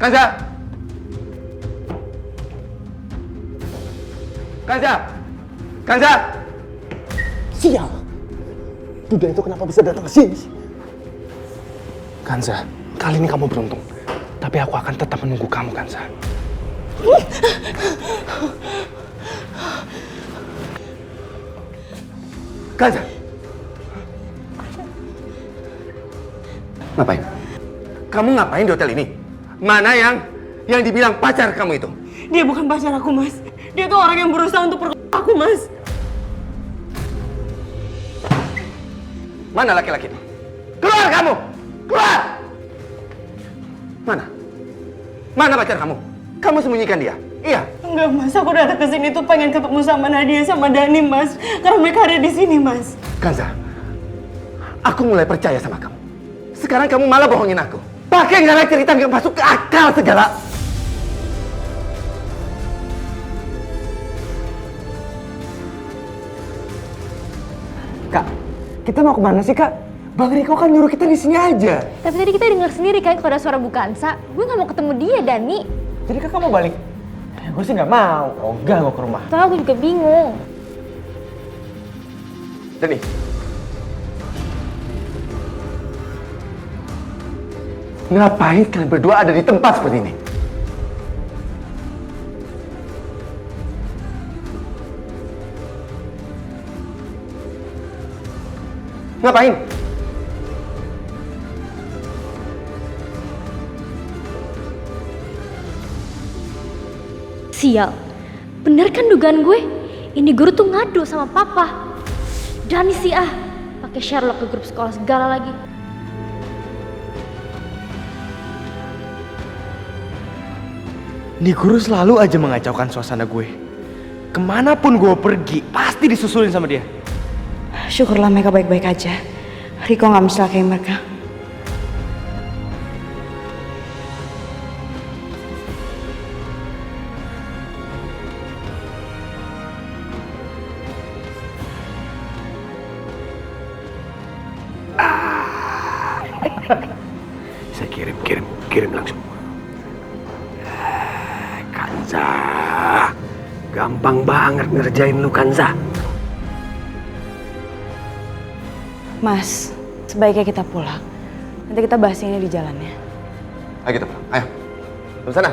Kanza! Kanza! Kanza! Sial! Duda itu kenapa bisa datang ke sini? Kanza, kali ini kamu beruntung. Tapi aku akan tetap menunggu kamu, Kanza. Kanza! Ngapain? Kamu ngapain di hotel ini? Mana yang dibilang pacar kamu itu? Dia bukan pacar aku, Mas. Dia tuh orang yang berusaha untuk perkosa aku, Mas. Mana laki-laki itu? Keluar kamu! Keluar! Mana? Mana pacar kamu? Kamu sembunyikan dia? Iya. Enggak, Mas. Aku datang ke sini tuh pengen ketemu sama Nadia sama Dani, Mas. Karena mereka ada di sini, Mas. Kanza, aku mulai percaya sama kamu. Sekarang kamu malah bohongin aku. Pakai nggak cerita nggak masuk ke akal segala. Kak, kita mau kemana sih, Kak? Bang Riko kan nyuruh kita di sini aja. Tapi tadi kita dengar sendiri kan kalau ada suara Bu Kansa. Gue nggak mau ketemu dia, Dani. Jadi Kakak mau balik? Gue sih nggak mau. Ogah gue ke rumah. Tahu aku juga bingung. Dani. Ngapain kalian berdua ada di tempat seperti ini? Ngapain? Sial. Bener kan dugaan gue? Ini guru tuh ngadu sama papa. Dani sih pakai Sherlock ke grup sekolah segala lagi. Nih guru selalu aja mengacaukan suasana gue. Kemanapun gue pergi, pasti disusulin sama dia. Syukurlah mereka baik-baik aja. Riko nggak mencelakai mereka. Saya kirim langsung. Kanza, gampang banget ngerjain lu, Kanza. Mas, sebaiknya kita pulang. Nanti kita bahas ini di jalannya. Ayo kita pulang. Ayo. Ke sana.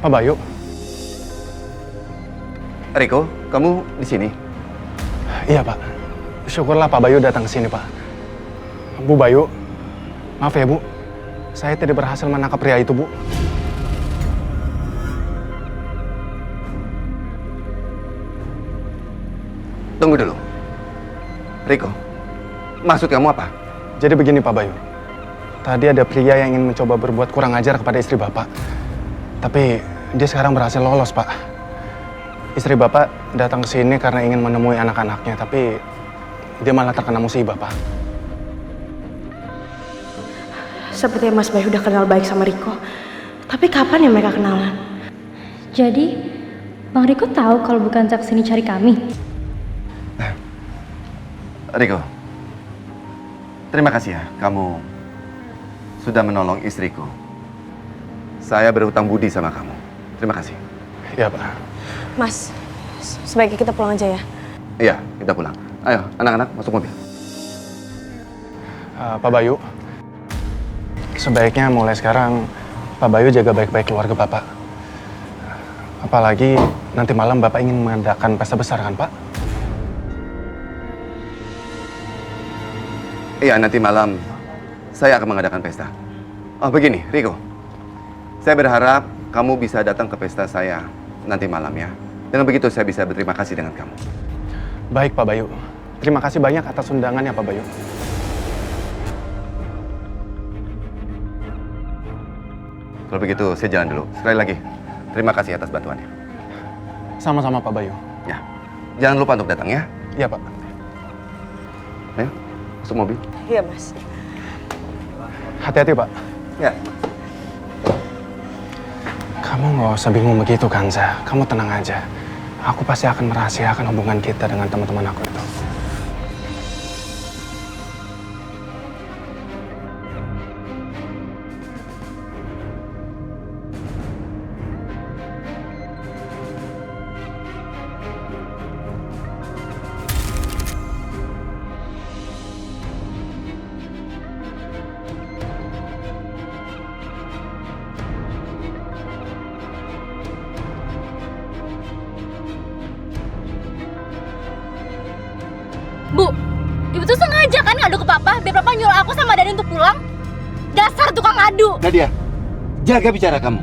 Pak Bayu. Riko, kamu di sini? Iya, Pak. Syukurlah Pak Bayu datang ke sini, Pak. Bu Bayu, maaf ya, Bu. Saya tidak berhasil menangkap pria itu, Bu. Tunggu dulu. Riko, maksud kamu apa? Jadi begini, Pak Bayu. Tadi ada pria yang ingin mencoba berbuat kurang ajar kepada istri Bapak. Tapi dia sekarang berhasil lolos, Pak. Istri Bapak datang ke sini karena ingin menemui anak-anaknya, tapi dia malah terkena musibah, Pak. Sepertinya Mas Bayu udah kenal baik sama Riko. Tapi kapan ya mereka kenalan? Jadi, Bang Riko tahu kalau bukan kesini cari kami. Riko, terima kasih ya kamu sudah menolong istriku. Saya berhutang budi sama kamu. Terima kasih. Iya, Pak. Mas, sebaiknya kita pulang aja ya. Iya, kita pulang. Ayo, anak-anak masuk mobil. Pak Bayu, sebaiknya mulai sekarang Pak Bayu jaga baik-baik keluarga Bapak. Apalagi nanti malam Bapak ingin mengadakan pesta besar kan, Pak? Iya, nanti malam saya akan mengadakan pesta. Oh, begini, Riko. Saya berharap kamu bisa datang ke pesta saya nanti malam ya. Dengan begitu saya bisa berterima kasih dengan kamu. Baik, Pak Bayu. Terima kasih banyak atas undangannya, Pak Bayu. Kalau begitu, saya jalan dulu. Sekali lagi, terima kasih atas bantuannya. Sama-sama, Pak Bayu. Ya, jangan lupa untuk datang ya. Iya, Pak. Ayo, masuk mobil. Iya, Mas. Hati-hati, Pak. Ya. Kamu nggak usah bingung begitu, Kanza. Kamu tenang aja. Aku pasti akan merahasiakan hubungan kita dengan teman-teman aku itu. Papa sama Dani untuk pulang? Dasar tukang adu. Nadia, jaga bicara kamu.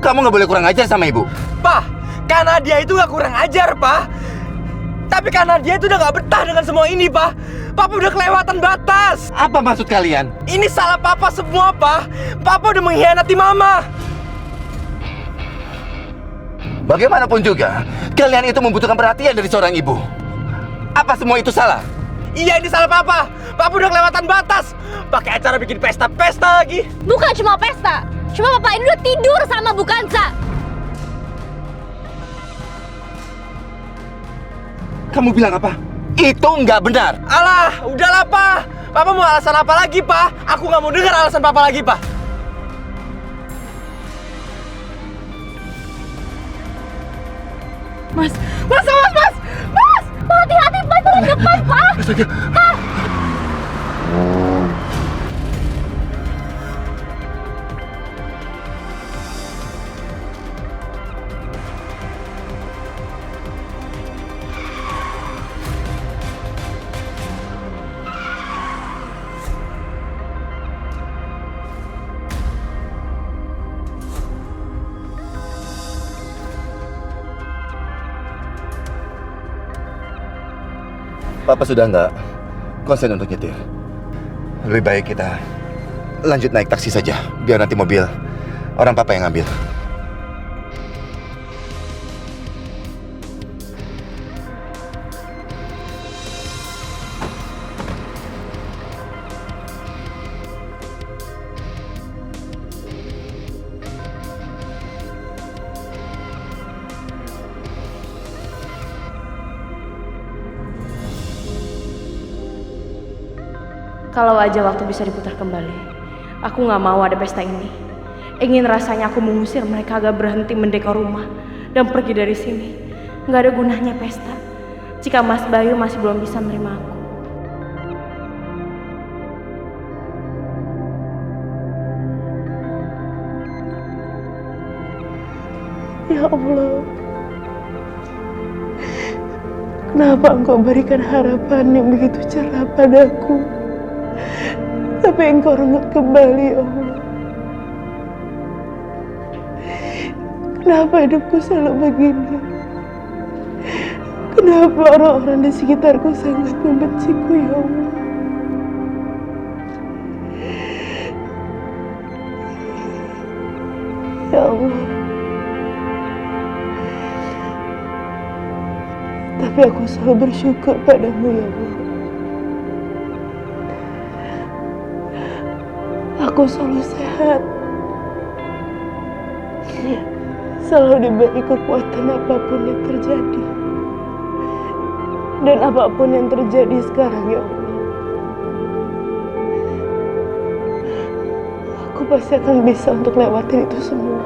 Kamu nggak boleh kurang ajar sama ibu. Pak, karena dia itu nggak kurang ajar, Pak. Tapi karena dia itu udah nggak betah dengan semua ini, Pak. Papa udah kelewatan batas. Apa maksud kalian? Ini salah Papa semua, Pak. Papa udah mengkhianati Mama. Bagaimanapun juga, kalian itu membutuhkan perhatian dari seorang ibu. Apa semua itu salah? Iya, ini salah Papa. Papa udah kelewatan batas. Pakai acara bikin pesta-pesta lagi. Bukan cuma pesta. Cuma Papa ini udah tidur sama Bu Kansa. Kamu bilang apa? Itu nggak benar. Alah, udahlah, Pak. Papa mau alasan apa lagi, Pak? Aku nggak mau dengar alasan Papa lagi, Pak. Mas! Mas! Mas! Mas! Hati-hati, Pak, itu di depan, Pak. Papa sudah nggak konsen untuk nyetir. Lebih baik kita lanjut naik taksi saja, biar nanti mobil orang Papa yang ngambil. Kalau aja waktu bisa diputar kembali, aku nggak mau ada pesta ini. Ingin rasanya aku mengusir mereka agar berhenti mendekor rumah dan pergi dari sini. Nggak ada gunanya pesta jika Mas Bayu masih belum bisa menerima aku. Ya Allah, kenapa Engkau berikan harapan yang begitu cerah padaku? Tapi Engkau renggut kembali, ya Allah. Kenapa hidupku selalu begini? Kenapa orang-orang di sekitarku sangat membenciku, ya Allah? Ya Allah. Tapi aku selalu bersyukur padamu, ya Allah. Aku selalu sehat, selalu diberi kekuatan apapun yang terjadi. Dan apapun yang terjadi sekarang, ya Allah, aku pasti akan bisa untuk lewatin itu semua.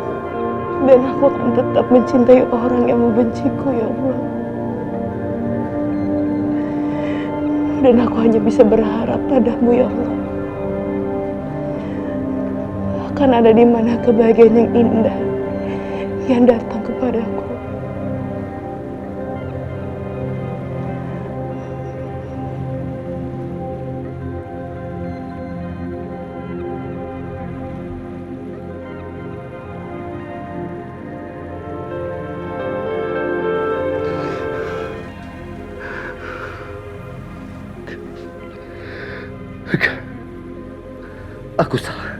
Dan aku akan tetap mencintai orang yang membenciku, ya Allah. Dan aku hanya bisa berharap padamu, ya Allah. Akan ada di mana kebahagiaan yang indah yang datang kepadaku. Aku salah.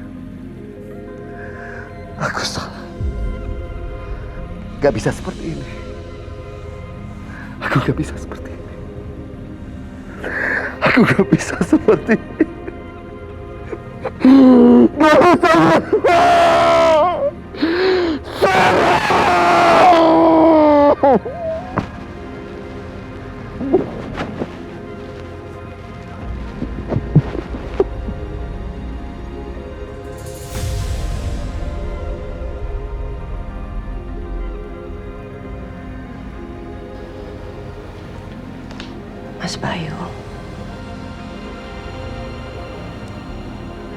Aku salah. Gak bisa seperti ini. Aku gak bisa seperti ini. Aku gak bisa seperti ini. Gak bisa. Mas Bayu,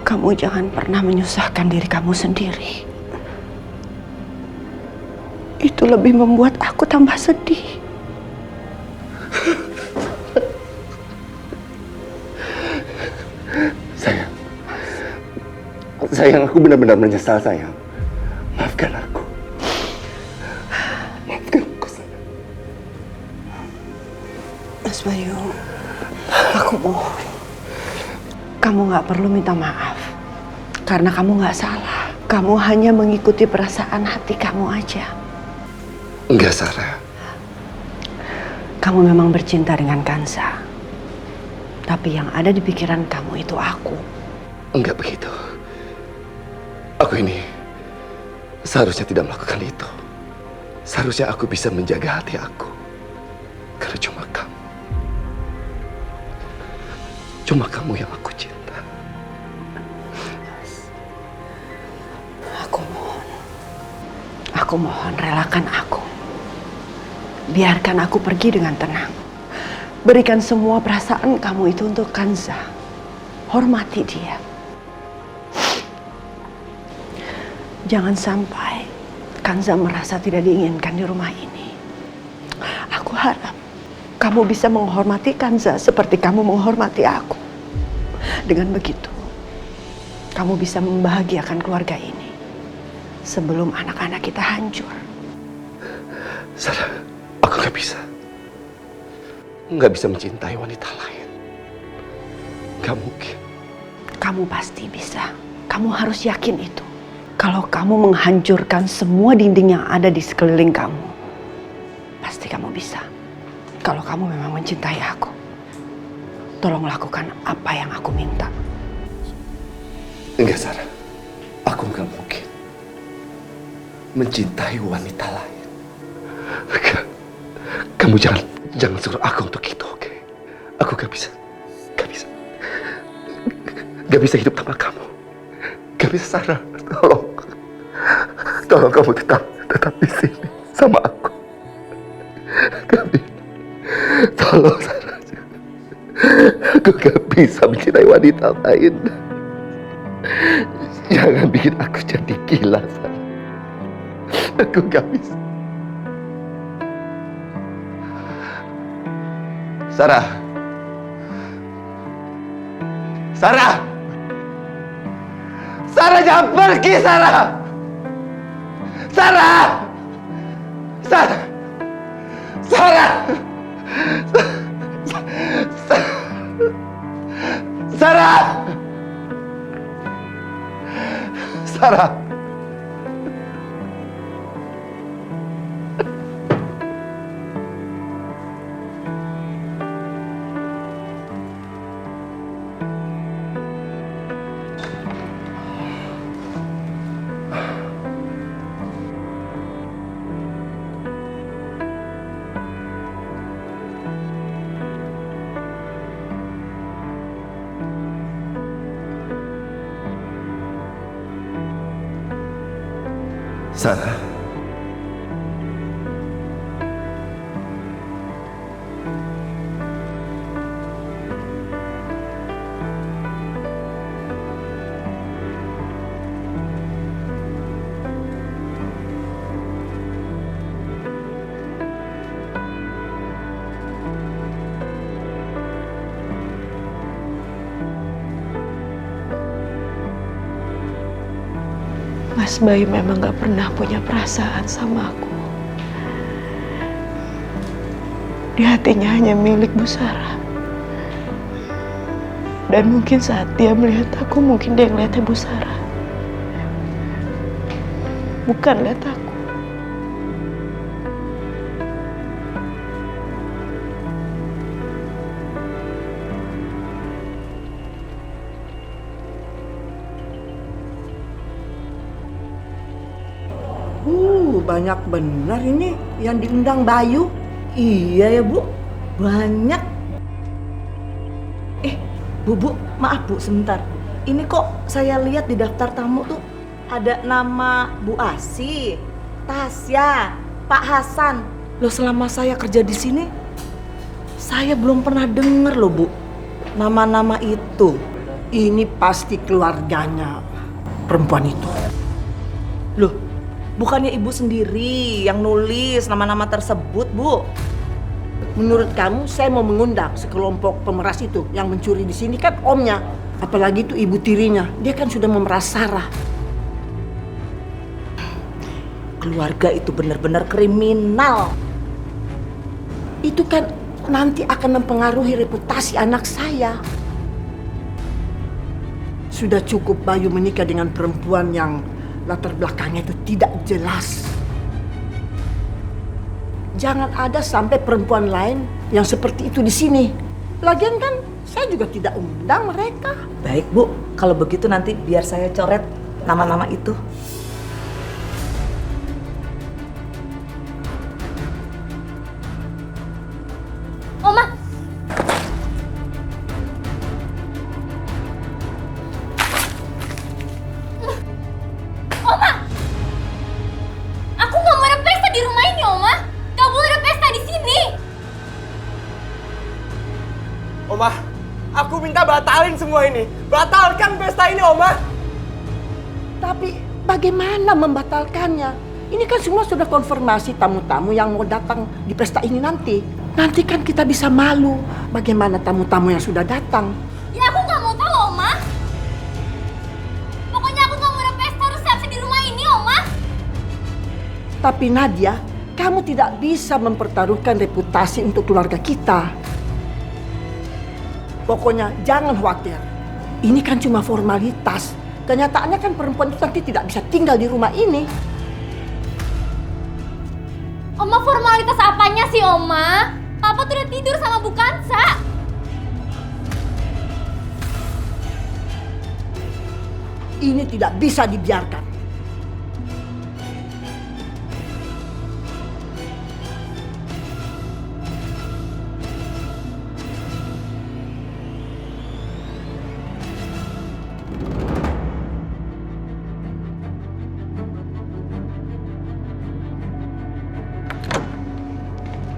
kamu jangan pernah menyusahkan diri kamu sendiri. Itu lebih membuat aku tambah sedih. Saya Sayang, aku benar-benar menyesal, sayang. Maafkan aku. Maafkan aku, sayang. Mas Bayu, aku mohon. Kamu nggak perlu minta maaf. Karena kamu nggak salah. Kamu hanya mengikuti perasaan hati kamu aja. Enggak, Sarah. Kamu memang bercinta dengan Kanza. Tapi yang ada di pikiran kamu itu aku. Enggak begitu. Aku ini seharusnya tidak melakukan itu. Seharusnya aku bisa menjaga hati aku. Karena cuma kamu. Cuma kamu yang aku cinta. Aku mohon. Aku mohon relakan aku. Biarkan aku pergi dengan tenang. Berikan semua perasaan kamu itu untuk Kanza. Hormati dia. Jangan sampai Kanza merasa tidak diinginkan di rumah ini. Aku harap kamu bisa menghormati Kanza seperti kamu menghormati aku. Dengan begitu, kamu bisa membahagiakan keluarga ini sebelum anak-anak kita hancur. Sarah, aku gak bisa. Gak bisa mencintai wanita lain. Gak mungkin. Kamu pasti bisa. Kamu harus yakin itu. Kalau kamu menghancurkan semua dinding yang ada di sekeliling kamu, pasti kamu bisa. Kalau kamu memang mencintai aku, tolong lakukan apa yang aku minta. Enggak, Sarah. Aku gak mungkin mencintai wanita lain. Kamu jangan suruh aku untuk itu, oke? Aku gak bisa. Gak bisa. Gak bisa hidup tanpa kamu. Gak bisa, Sarah. Tolong kamu tetap di sini sama aku. Gak bisa. Tolong, Sarah. Aku gak bisa mencintai wanita lain. Jangan bikin aku jadi gila, Sarah. Aku gak bisa. Sarah. Sarah. Sarah, jangan pergi, Sarah. Sarah. Sarah. Sarah. Sarah. Sarah. Sarah. Mas Bayu memang gak pernah punya perasaan sama aku. Di hatinya hanya milik Bu Sarah. Dan mungkin saat dia melihat aku, mungkin dia ngeliatnya Bu Sarah. Bukan lihat aku. Banyak benar ini yang diundang Bayu. Iya ya Bu, banyak. Bu, maaf Bu, sebentar. Ini kok saya lihat di daftar tamu tuh ada nama Bu Asi, Tasya, Pak Hasan. Loh, selama saya kerja di sini, saya belum pernah dengar loh Bu nama-nama itu. Ini pasti keluarganya perempuan itu. Loh, bukannya Ibu sendiri yang nulis nama-nama tersebut, Bu? Menurut kamu, saya mau mengundang sekelompok pemeras itu yang mencuri di sini kan omnya. Apalagi itu ibu tirinya, dia kan sudah memeras Sarah. Keluarga itu benar-benar kriminal. Itu kan nanti akan mempengaruhi reputasi anak saya. Sudah cukup Bayu menikah dengan perempuan yang latar belakangnya itu tidak jelas. Jangan ada sampai perempuan lain yang seperti itu di sini. Lagian kan saya juga tidak undang mereka. Baik Bu, kalau begitu nanti biar saya coret nama-nama itu. Oma, aku nggak mau ada pesta di rumah ini, Oma. Gak boleh ada pesta di sini. Oma, aku minta batalin semua ini. Batalkan pesta ini, Oma. Tapi bagaimana membatalkannya? Ini kan semua sudah konfirmasi tamu-tamu yang mau datang di pesta ini nanti. Nanti kan kita bisa malu bagaimana tamu-tamu yang sudah datang. Ya aku nggak mau tahu, Oma. Pokoknya aku nggak mau ada pesta resepsi di rumah ini, Oma. Tapi Nadia, kamu tidak bisa mempertaruhkan reputasi untuk keluarga kita. Pokoknya jangan khawatir. Ini kan cuma formalitas. Kenyataannya kan perempuan itu nanti tidak bisa tinggal di rumah ini. Oma, formalitas apanya sih, Oma? Papa tuh udah tidur sama Bu Kansa. Ini tidak bisa dibiarkan.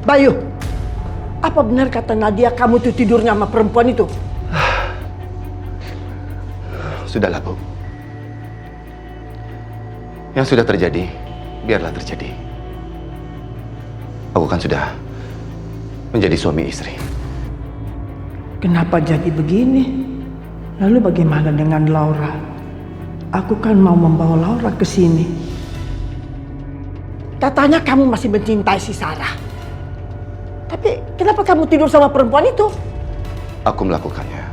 Bayu, apa benar kata Nadia kamu tuh tidurnya sama perempuan itu? Sudahlah, Bu. Yang sudah terjadi, biarlah terjadi. Aku kan sudah menjadi suami istri. Kenapa jadi begini? Lalu bagaimana dengan Laura? Aku kan mau membawa Laura ke sini. Katanya kamu masih mencintai si Sarah. Tapi kenapa kamu tidur sama perempuan itu? Aku melakukannya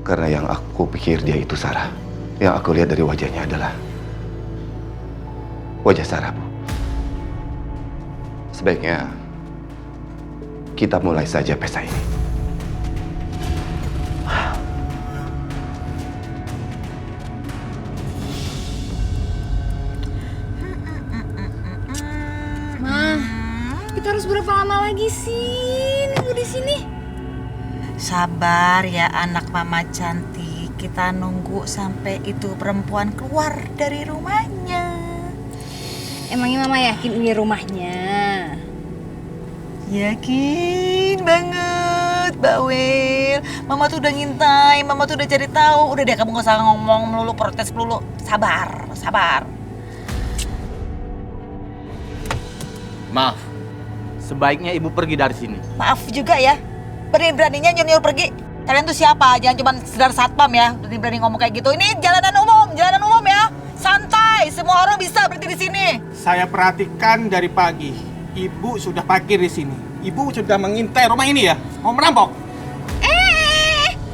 karena yang aku pikir dia itu Sarah. Yang aku lihat dari wajahnya adalah wajah Sarah, Bu. Sebaiknya kita mulai saja pesta ini. Kita harus berapa lama lagi sih nunggu di sini? Sabar ya anak mama cantik. Kita nunggu sampai itu perempuan keluar dari rumahnya. Emangnya mama yakin ini rumahnya? Yakin banget, Bawel. Mama tuh udah ngintai, mama tuh udah cari tahu. Udah deh kamu gak usah ngomong melulu, protes melulu. Sabar, sabar. Maaf, sebaiknya ibu pergi dari sini. Maaf juga ya, berani-beraninya nyuruh pergi. Kalian tuh siapa? Jangan cuma sekedar satpam ya, berani-berani ngomong kayak gitu. Ini jalanan umum ya. Santai, semua orang bisa berhenti di sini. Saya perhatikan dari pagi, ibu sudah parkir di sini. Ibu sudah mengintai rumah ini ya, mau merampok.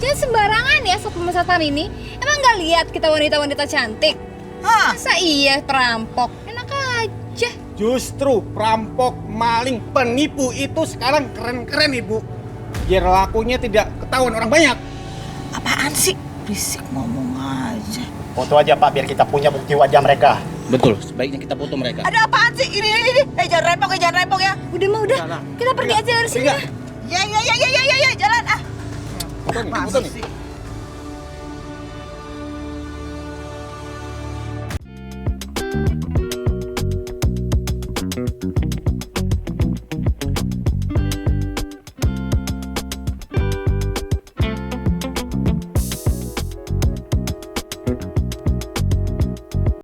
Jangan sembarangan ya satpam ini. Emang gak lihat kita wanita-wanita cantik? Hah? Masa iya perampok? Enak aja. Justru perampok, maling, penipu itu sekarang keren-keren ibu. Biar lakunya tidak ketahuan orang banyak. Apaan sih? Berisik ngomong aja. Foto aja Pak, biar kita punya bukti wajah mereka. Betul, sebaiknya kita foto mereka. Ada apaan sih? Ini. Jangan rempong ya. Udah mah udah. Kita pergi aja dari sini. Ya, jalan ah. Foto nih. Sih?